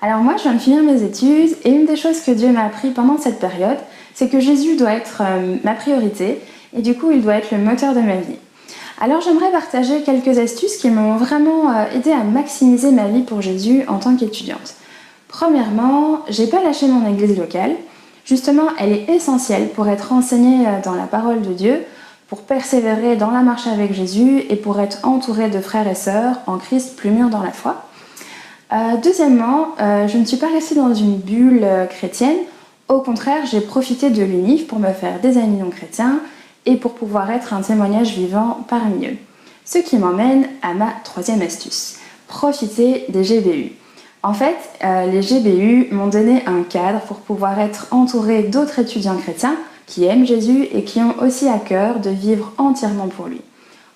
Alors moi, je viens de finir mes études et une des choses que Dieu m'a appris pendant cette période, c'est que Jésus doit être ma priorité et du coup, il doit être le moteur de ma vie. Alors j'aimerais partager quelques astuces qui m'ont vraiment aidé à maximiser ma vie pour Jésus en tant qu'étudiante. Premièrement, j'ai pas lâché mon église locale. Justement, elle est essentielle pour être enseignée dans la parole de Dieu, pour persévérer dans la marche avec Jésus et pour être entourée de frères et sœurs en Christ plus mûrs dans la foi. Deuxièmement, je ne suis pas restée dans une bulle chrétienne. Au contraire, j'ai profité de l'UNIF pour me faire des amis non chrétiens et pour pouvoir être un témoignage vivant parmi eux. Ce qui m'emmène à ma troisième astuce, profiter des GBU. En fait, les GBU m'ont donné un cadre pour pouvoir être entourée d'autres étudiants chrétiens qui aiment Jésus et qui ont aussi à cœur de vivre entièrement pour lui.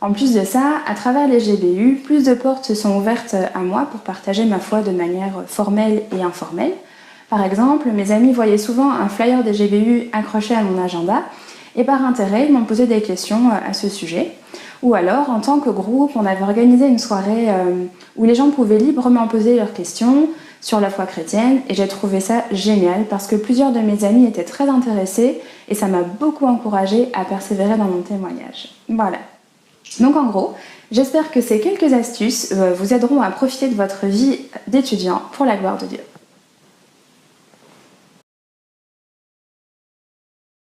En plus de ça, à travers les GBU, plus de portes se sont ouvertes à moi pour partager ma foi de manière formelle et informelle. Par exemple, mes amis voyaient souvent un flyer des GBU accroché à mon agenda et par intérêt, ils m'ont posé des questions à ce sujet. Ou alors, en tant que groupe, on avait organisé une soirée où les gens pouvaient librement poser leurs questions sur la foi chrétienne et j'ai trouvé ça génial parce que plusieurs de mes amis étaient très intéressés et ça m'a beaucoup encouragée à persévérer dans mon témoignage. Voilà. Donc en gros, j'espère que ces quelques astuces vous aideront à profiter de votre vie d'étudiant pour la gloire de Dieu.